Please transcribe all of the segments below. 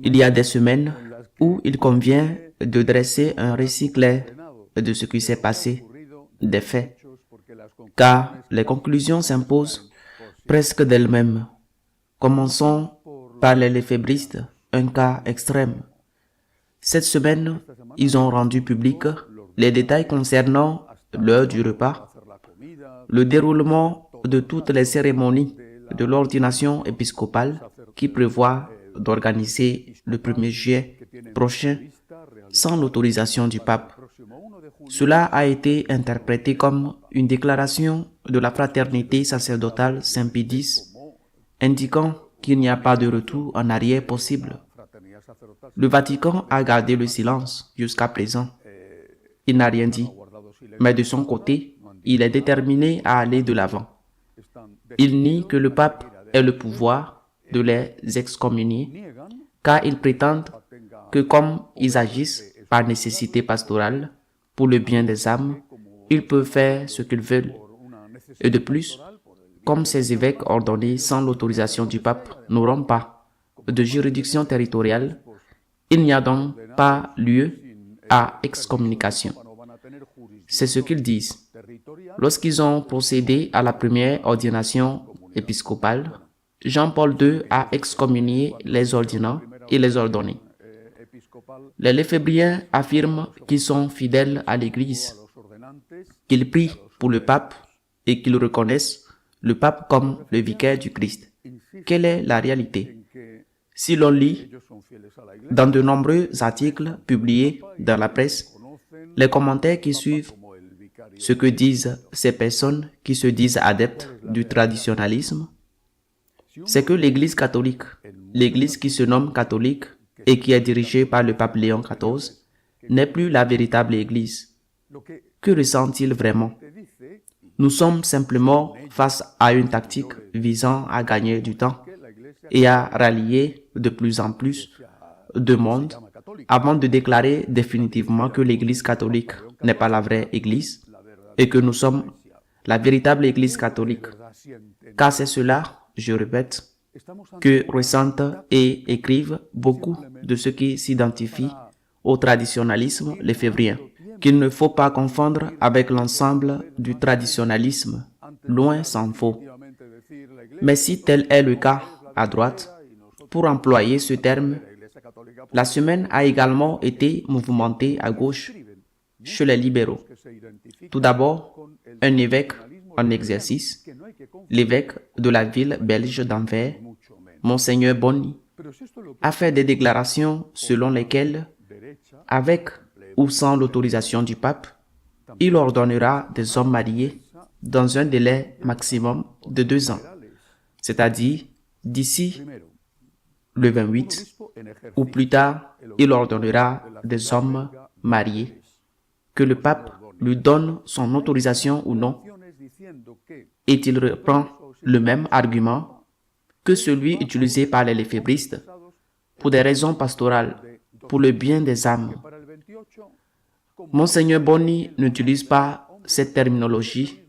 Il y a des semaines où il convient de dresser un récit clair de ce qui s'est passé, des faits, car les conclusions s'imposent presque d'elles-mêmes. Commençons par les léphabristes, un cas extrême. Cette semaine, ils ont rendu public les détails concernant l'heure du repas, le déroulement de toutes les cérémonies de l'ordination épiscopale qui prévoit d'organiser le 1er juillet prochain sans l'autorisation du pape. Cela a été interprété comme une déclaration de la fraternité sacerdotale Saint-Pédis, indiquant qu'il n'y a pas de retour en arrière possible. Le Vatican a gardé le silence jusqu'à présent. Il n'a rien dit, mais de son côté, il est déterminé à aller de l'avant. Il nie que le pape ait le pouvoir de les excommunier, car ils prétendent que comme ils agissent par nécessité pastorale, pour le bien des âmes, ils peuvent faire ce qu'ils veulent. Et de plus, comme ces évêques ordonnés sans l'autorisation du pape n'auront pas de juridiction territoriale, il n'y a donc pas lieu à excommunication. C'est ce qu'ils disent. Lorsqu'ils ont procédé à la première ordination épiscopale, Jean-Paul II a excommunié les ordinants et les ordonnés. Les léphébriens affirment qu'ils sont fidèles à l'Église, qu'ils prient pour le pape et qu'ils reconnaissent le pape comme le vicaire du Christ. Quelle est la réalité? Si l'on lit dans de nombreux articles publiés dans la presse, les commentaires qui suivent, ce que disent ces personnes qui se disent adeptes du traditionnalisme, c'est que l'Église catholique, l'Église qui se nomme catholique et qui est dirigée par le pape Léon XIV, n'est plus la véritable Église. Que ressent-il vraiment? Nous sommes simplement face à une tactique visant à gagner du temps et à rallier de plus en plus de monde avant de déclarer définitivement que l'Église catholique n'est pas la vraie Église et que nous sommes la véritable Église catholique. Car c'est cela, je répète, que ressentent et écrivent beaucoup de ceux qui s'identifient au traditionnalisme léphébrien, qu'il ne faut pas confondre avec l'ensemble du traditionnalisme, loin s'en faut. Mais si tel est le cas à droite, pour employer ce terme, la semaine a également été mouvementée à gauche, chez les libéraux. Tout d'abord, un évêque en exercice, l'évêque de la ville belge d'Anvers, Monseigneur Bonni, a fait des déclarations selon lesquelles, avec ou sans l'autorisation du pape, il ordonnera des hommes mariés dans un délai maximum de 2 ans, c'est-à-dire d'ici le 28, ou plus tard, il ordonnera des hommes mariés, que le pape lui donne son autorisation ou non, et il reprend le même argument que celui utilisé par les léphabristes pour des raisons pastorales, pour le bien des âmes. Monseigneur Bonni n'utilise pas cette terminologie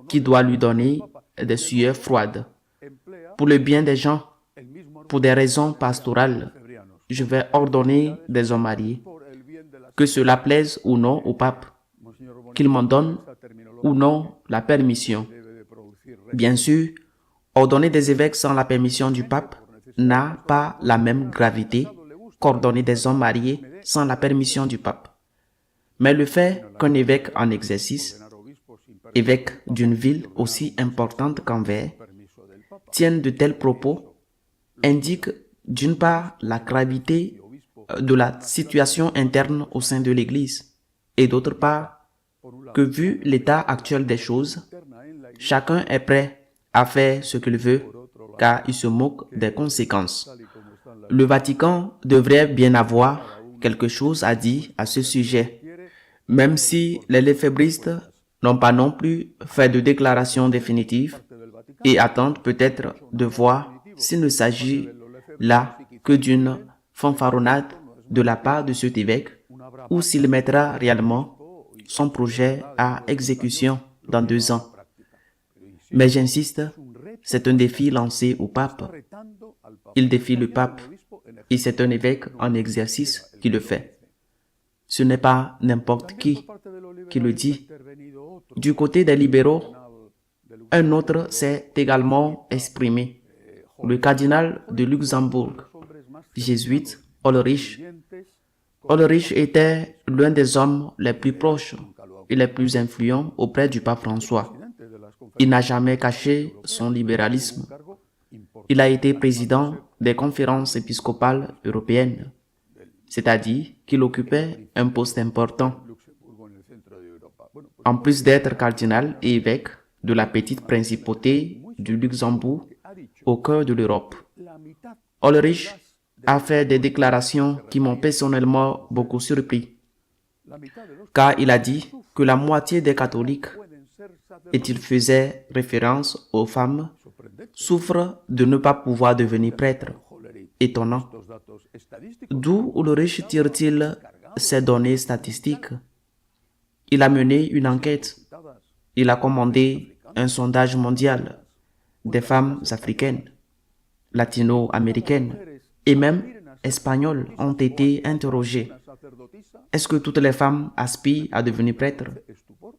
qui doit lui donner des sueurs froides. Pour le bien des gens, pour des raisons pastorales, je vais ordonner des hommes mariés, que cela plaise ou non au pape, qu'il m'en donne ou non la permission. Bien sûr, ordonner des évêques sans la permission du pape n'a pas la même gravité qu'ordonner des hommes mariés sans la permission du pape. Mais le fait qu'un évêque en exercice, évêque d'une ville aussi importante qu'Anvers, tienne de tels propos indique d'une part la gravité de la situation interne au sein de l'Église et d'autre part que vu l'état actuel des choses, chacun est prêt à faire ce qu'il veut car il se moque des conséquences. Le Vatican devrait bien avoir quelque chose à dire à ce sujet, même si les léphabristes n'ont pas non plus fait de déclaration définitive et attendent peut-être de voir s'il ne s'agit là que d'une fanfaronnade de la part de cet évêque ou s'il mettra réellement son projet à exécution dans 2 ans. Mais j'insiste, c'est un défi lancé au pape. Il défie le pape. et c'est un évêque en exercice qui le fait. Ce n'est pas n'importe qui le dit. Du côté des libéraux, un autre s'est également exprimé. Le cardinal de Luxembourg, jésuite Ulrich. Ulrich était l'un des hommes les plus proches et les plus influents auprès du pape François. Il n'a jamais caché son libéralisme. Il a été président des conférences épiscopales européennes, c'est-à-dire qu'il occupait un poste important. En plus d'être cardinal et évêque de la petite principauté du Luxembourg au cœur de l'Europe, Ulrich a fait des déclarations qui m'ont personnellement beaucoup surpris, car il a dit que la moitié des catholiques, et il faisait référence aux femmes, souffrent de ne pas pouvoir devenir prêtres. Étonnant. D'où Ulrich tire-t-il ces données statistiques? Il a mené une enquête. Il a commandé un sondage mondial des femmes africaines, latino-américaines et même espagnoles ont été interrogées. Est-ce que toutes les femmes aspirent à devenir prêtres?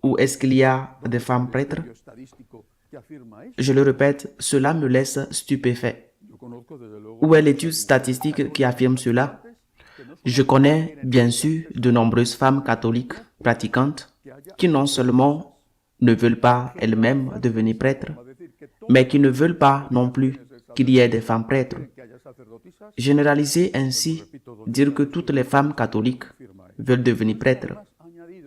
Ou est-ce qu'il y a des femmes prêtres? Je le répète, cela me laisse stupéfait. Où est l'étude statistique qui affirme cela? Je connais bien sûr de nombreuses femmes catholiques pratiquantes qui non seulement ne veulent pas elles-mêmes devenir prêtres, mais qui ne veulent pas non plus qu'il y ait des femmes prêtres. Généraliser ainsi, dire que toutes les femmes catholiques veulent devenir prêtres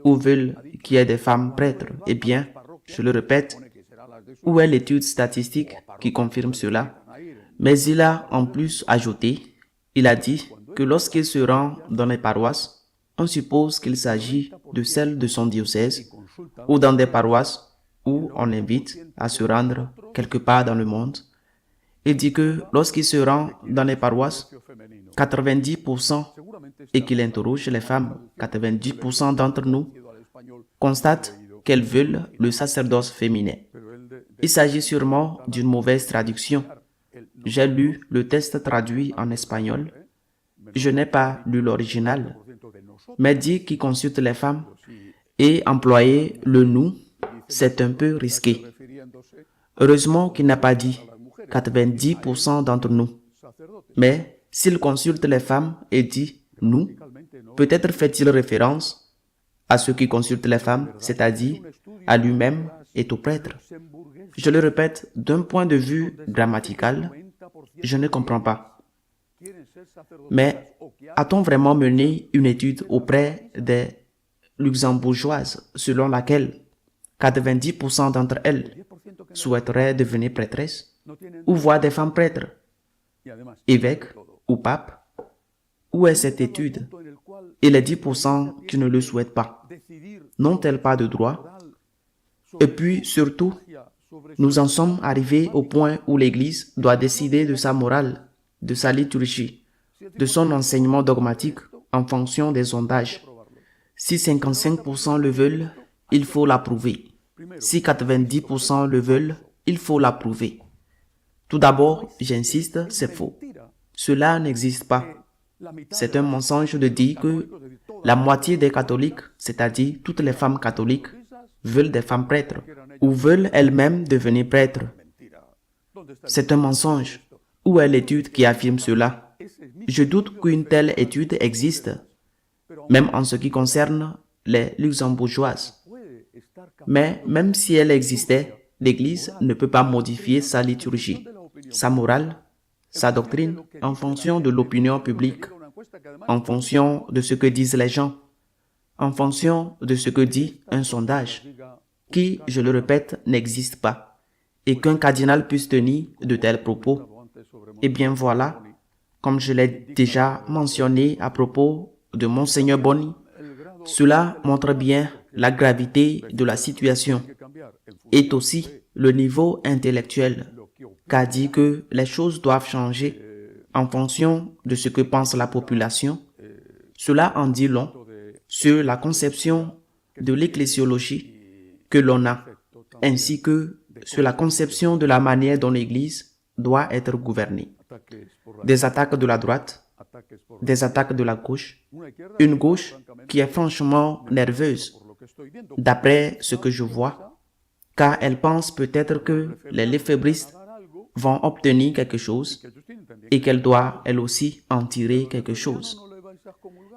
ou veulent qu'il y ait des femmes prêtres, eh bien, je le répète, où est l'étude statistique qui confirme cela? Mais il a en plus ajouté, il a dit que lorsqu'il se rend dans les paroisses, on suppose qu'il s'agit de celles de son diocèse ou dans des paroisses où on l'invite à se rendre quelque part dans le monde. Il dit que lorsqu'il se rend dans les paroisses, 90% et qu'il interroge les femmes, 90% d'entre nous constatent qu'elles veulent le sacerdoce féminin. Il s'agit sûrement d'une mauvaise traduction. J'ai lu le texte traduit en espagnol. Je n'ai pas lu l'original, mais dit qu'il consulte les femmes et employer le nous, c'est un peu risqué. Heureusement qu'il n'a pas dit 90% d'entre nous. Mais s'il consulte les femmes et dit nous, peut-être fait-il référence à ceux qui consultent les femmes, c'est-à-dire à lui-même et aux prêtres. Je le répète, d'un point de vue grammatical, je ne comprends pas. Mais a-t-on vraiment mené une étude auprès des luxembourgeoises selon laquelle 90% d'entre elles souhaiteraient devenir prêtresses ou voir des femmes prêtres, évêques ou papes? Où est cette étude? Et les 10% qui ne le souhaitent pas, n'ont-elles pas de droit? Et puis surtout, nous en sommes arrivés au point où l'Église doit décider de sa morale, de sa liturgie, de son enseignement dogmatique en fonction des sondages. Si 55% le veulent, il faut l'approuver. Si 90% le veulent, il faut l'approuver. Tout d'abord, j'insiste, c'est faux. Cela n'existe pas. C'est un mensonge de dire que la moitié des catholiques, c'est-à-dire toutes les femmes catholiques, veulent des femmes prêtres ou veulent elles-mêmes devenir prêtres. C'est un mensonge. Où est l'étude qui affirme cela? Je doute qu'une telle étude existe, même en ce qui concerne les luxembourgeoises. Mais même si elle existait, l'Église ne peut pas modifier sa liturgie, sa morale, sa doctrine en fonction de l'opinion publique, en fonction de ce que disent les gens, en fonction de ce que dit un sondage, qui, je le répète, n'existe pas, et qu'un cardinal puisse tenir de tels propos. Eh bien voilà, comme je l'ai déjà mentionné à propos de Monseigneur Boni, cela montre bien la gravité de la situation et aussi le niveau intellectuel, qu'a dit que les choses doivent changer en fonction de ce que pense la population. Cela en dit long sur la conception de l'ecclésiologie que l'on a, ainsi que sur la conception de la manière dont l'Église doit être gouvernée. Des attaques de la droite, des attaques de la gauche, une gauche qui est franchement nerveuse, d'après ce que je vois, car elle pense peut-être que les lefébristes vont obtenir quelque chose et qu'elle doit, elle aussi, en tirer quelque chose.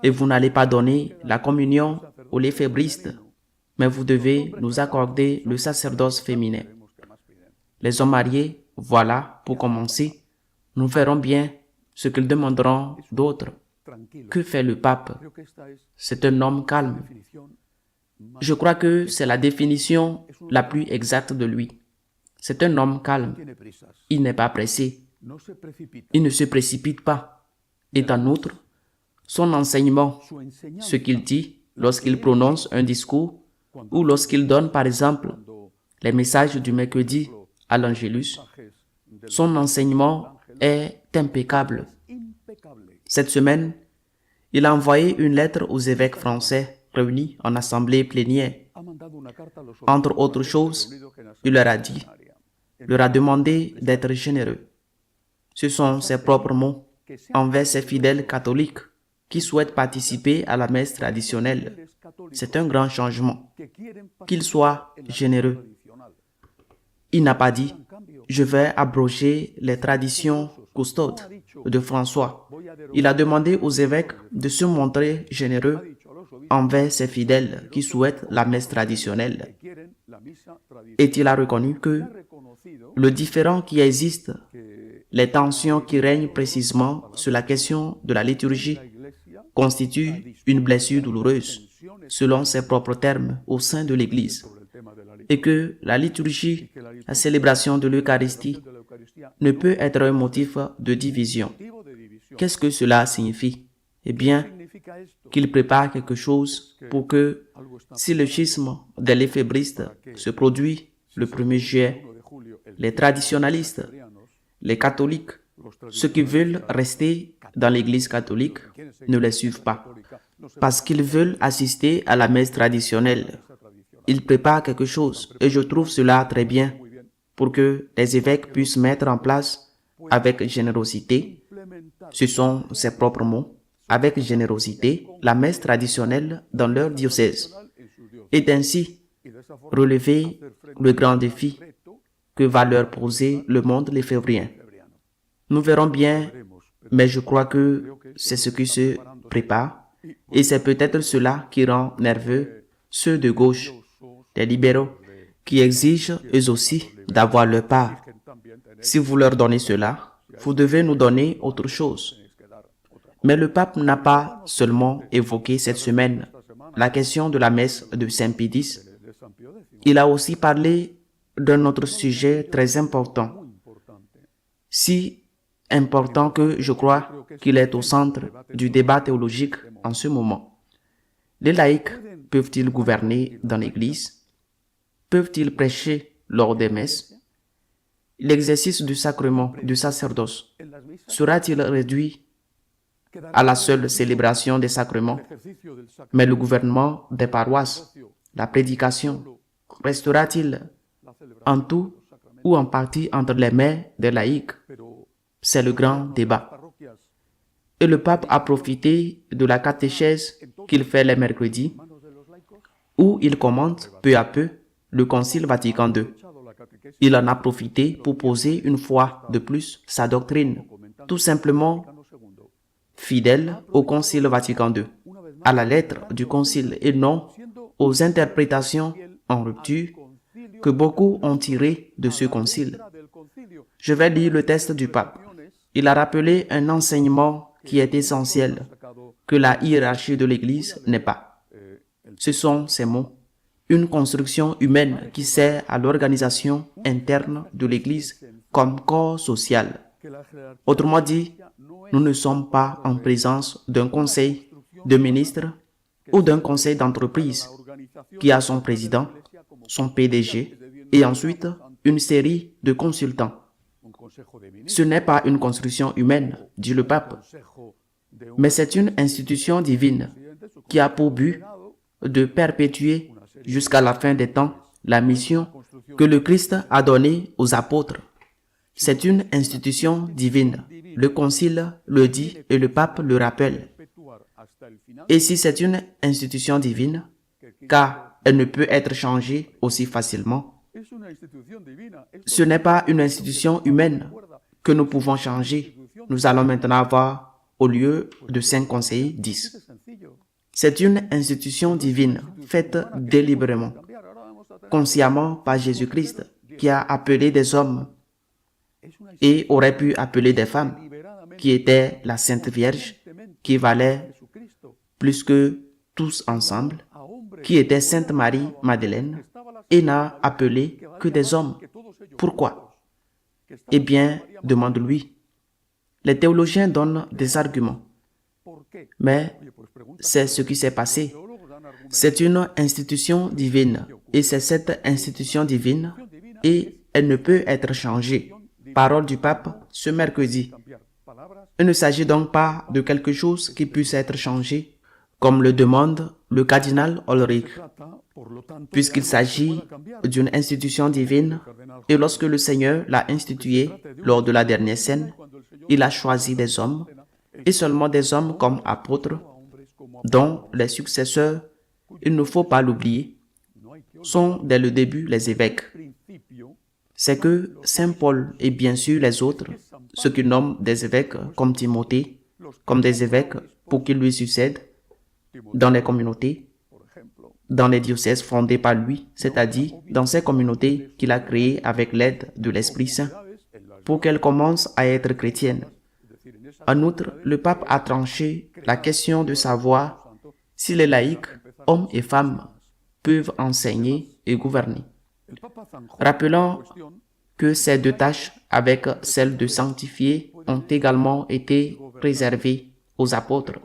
Et vous n'allez pas donner la communion aux lefébristes, mais vous devez nous accorder le sacerdoce féminin. Les hommes mariés, voilà, pour commencer, nous verrons bien ce qu'ils demanderont d'autres. Que fait le pape? C'est un homme calme. Je crois que c'est la définition la plus exacte de lui. C'est un homme calme. Il n'est pas pressé. Il ne se précipite pas. Et en outre, son enseignement, ce qu'il dit lorsqu'il prononce un discours ou lorsqu'il donne, par exemple, les messages du mercredi à l'Angélus, son enseignement est impeccable. Cette semaine, il a envoyé une lettre aux évêques français réunis en assemblée plénière. Entre autres choses, il leur a dit, leur a demandé d'être généreux. Ce sont ses propres mots envers ses fidèles catholiques qui souhaitent participer à la messe traditionnelle. C'est un grand changement. Qu'ils soient généreux. Il n'a pas dit, je vais abroger les traditions custode de François. Il a demandé aux évêques de se montrer généreux envers ses fidèles qui souhaitent la messe traditionnelle. Et il a reconnu que le différend qui existe, les tensions qui règnent précisément sur la question de la liturgie, constituent une blessure douloureuse, selon ses propres termes, au sein de l'Église. Et que la liturgie, la célébration de l'Eucharistie, ne peut être un motif de division. Qu'est-ce que cela signifie? Eh bien, qu'il prépare quelque chose pour que, si le schisme des lefébristes se produit le 1er juillet, les traditionalistes, les catholiques, ceux qui veulent rester dans l'Église catholique, ne les suivent pas, parce qu'ils veulent assister à la messe traditionnelle. Ils préparent quelque chose, et je trouve cela très bien, pour que les évêques puissent mettre en place, avec générosité, ce sont ses propres mots, avec générosité, la messe traditionnelle dans leur diocèse, et ainsi relever le grand défi que va leur poser le monde lefévrien. Nous verrons bien, mais je crois que c'est ce qui se prépare, et c'est peut-être cela qui rend nerveux ceux de gauche, les libéraux, qui exigent eux aussi d'avoir leur part. Si vous leur donnez cela, vous devez nous donner autre chose. Mais le pape n'a pas seulement évoqué cette semaine la question de la messe de Saint Pie X. Il a aussi parlé d'un autre sujet très important. Si important que je crois qu'il est au centre du débat théologique en ce moment. Les laïcs peuvent-ils gouverner dans l'Église? Peuvent-ils prêcher lors des messes? L'exercice du sacrement du sacerdoce sera-t-il réduit à la seule célébration des sacrements? Mais le gouvernement des paroisses, la prédication, restera-t-il en tout ou en partie entre les mains des laïcs? C'est le grand débat. Et le pape a profité de la catéchèse qu'il fait les mercredis, où il commente peu à peu le Concile Vatican II. Il en a profité pour poser une fois de plus sa doctrine, tout simplement fidèle au Concile Vatican II, à la lettre du Concile et non aux interprétations en rupture que beaucoup ont tirées de ce Concile. Je vais lire le texte du pape. Il a rappelé un enseignement qui est essentiel, que la hiérarchie de l'Église n'est pas. Ce sont ces mots. Une construction humaine qui sert à l'organisation interne de l'Église comme corps social. Autrement dit, nous ne sommes pas en présence d'un conseil de ministres ou d'un conseil d'entreprise qui a son président, son PDG et ensuite une série de consultants. Ce n'est pas une construction humaine, dit le pape, mais c'est une institution divine qui a pour but de perpétuer jusqu'à la fin des temps la mission que le Christ a donnée aux apôtres. C'est une institution divine. Le concile le dit et le pape le rappelle. Et si c'est une institution divine, car elle ne peut être changée aussi facilement, ce n'est pas une institution humaine que nous pouvons changer. Nous allons maintenant avoir, au lieu de 5 conseillers, 10. C'est une institution divine, faite délibérément, consciemment par Jésus-Christ, qui a appelé des hommes et aurait pu appeler des femmes, qui étaient la Sainte Vierge, qui valait plus que tous ensemble, qui était Sainte Marie Madeleine, et n'a appelé que des hommes. Pourquoi? Eh bien, demande-lui. Les théologiens donnent des arguments, mais c'est ce qui s'est passé. C'est une institution divine, et c'est cette institution divine, et elle ne peut être changée. Parole du pape ce mercredi. Il ne s'agit donc pas de quelque chose qui puisse être changé, comme le demande le cardinal Ulrich, puisqu'il s'agit d'une institution divine, et lorsque le Seigneur l'a instituée lors de la dernière scène, il a choisi des hommes, et seulement des hommes comme apôtres, dont les successeurs, il ne faut pas l'oublier, sont dès le début les évêques. C'est que Saint Paul et bien sûr les autres, ceux qui nomment des évêques comme Timothée, comme des évêques pour qu'ils lui succèdent dans les communautés, dans les diocèses fondés par lui, c'est-à-dire dans ces communautés qu'il a créées avec l'aide de l'Esprit Saint, pour qu'elles commencent à être chrétiennes. En outre, le pape a tranché la question de savoir si les laïcs, hommes et femmes, peuvent enseigner et gouverner. Rappelant que ces deux tâches, avec celle de sanctifier, ont également été réservées aux apôtres.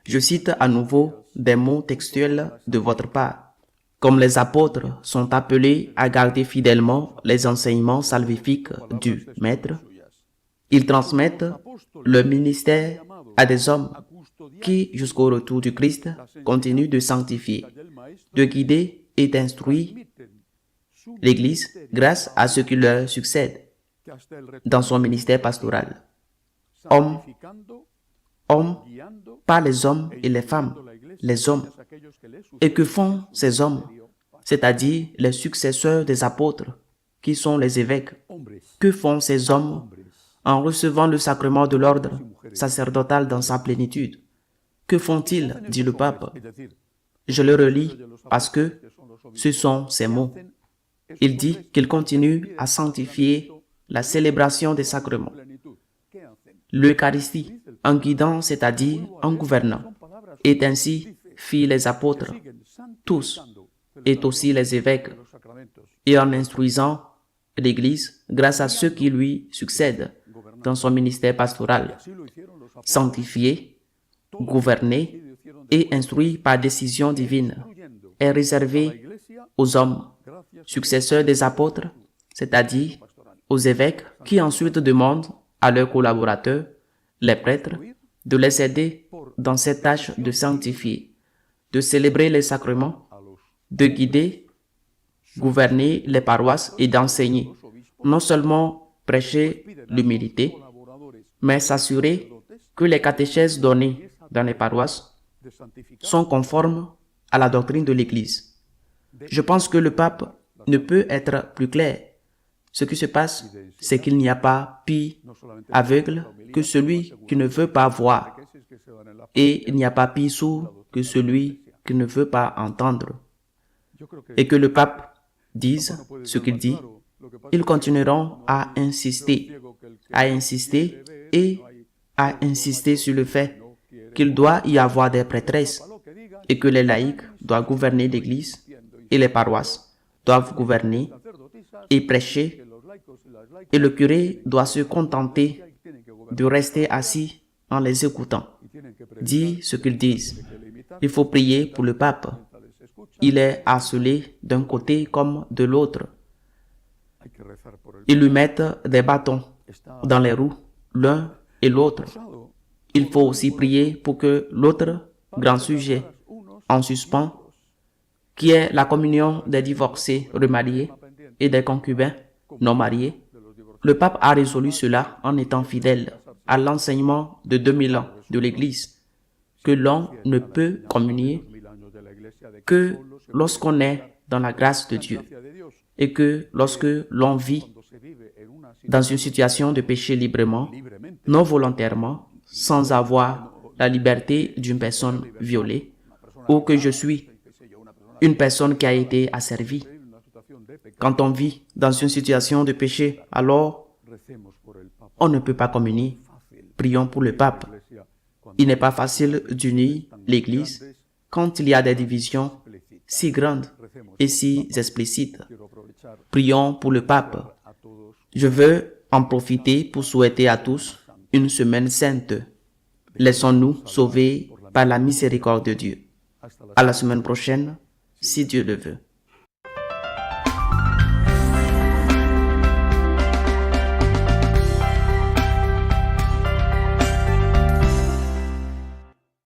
Je cite à nouveau des mots textuels de votre part. Comme les apôtres sont appelés à garder fidèlement les enseignements salvifiques du Maître, ils transmettent le ministère à des hommes qui, jusqu'au retour du Christ, continuent de sanctifier, de guider et d'instruire l'Église grâce à ce qui leur succède dans son ministère pastoral. Hommes, pas les hommes et les femmes, les hommes. Et que font ces hommes, c'est-à-dire les successeurs des apôtres, qui sont les évêques? Que font ces hommes en recevant le sacrement de l'ordre sacerdotal dans sa plénitude? Que font-ils, dit le pape? Je le relis parce que ce sont ces mots. Il dit qu'ils continuent à sanctifier la célébration des sacrements, l'Eucharistie, en guidant, c'est-à-dire en gouvernant. Et ainsi firent les apôtres, tous, et aussi les évêques, et en instruisant l'Église grâce à ceux qui lui succèdent dans son ministère pastoral. Sanctifié, gouverné et instruit par décision divine est réservé aux hommes, successeurs des apôtres, c'est-à-dire aux évêques qui ensuite demandent à leurs collaborateurs, les prêtres, de les aider dans cette tâche de sanctifier, de célébrer les sacrements, de guider, gouverner les paroisses et d'enseigner, non seulement prêcher l'humilité, mais s'assurer que les catéchèses données dans les paroisses sont conformes à la doctrine de l'Église. Je pense que le pape ne peut être plus clair. Ce qui se passe, c'est qu'il n'y a pas pire aveugle que celui qui ne veut pas voir, et il n'y a pas pire sourd que celui qui ne veut pas entendre. Et que le pape dise ce qu'il dit, ils continueront à insister et à insister sur le fait qu'il doit y avoir des prêtresses et que les laïcs doivent gouverner l'Église et les paroisses doivent gouverner et prêcher, et le curé doit se contenter de rester assis en les écoutant. Dis ce qu'ils disent. Il faut prier pour le pape. Il est harcelé d'un côté comme de l'autre. Ils lui mettent des bâtons dans les roues, l'un et l'autre. Il faut aussi prier pour que l'autre grand sujet en suspens, qui est la communion des divorcés remariés et des concubins non mariés, Le pape a résolu cela en étant fidèle à l'enseignement de 2000 ans de l'Église, que l'on ne peut communier que lorsqu'on est dans la grâce de Dieu et que lorsque l'on vit dans une situation de péché librement, non volontairement, sans avoir la liberté d'une personne violée, ou que je suis une personne qui a été asservie. Quand on vit dans une situation de péché, alors on ne peut pas communier. Prions pour le pape. Il n'est pas facile d'unir l'Église quand il y a des divisions si grandes et si explicites. Prions pour le pape. Je veux en profiter pour souhaiter à tous une semaine sainte. Laissons-nous sauver par la miséricorde de Dieu. À la semaine prochaine, si Dieu le veut.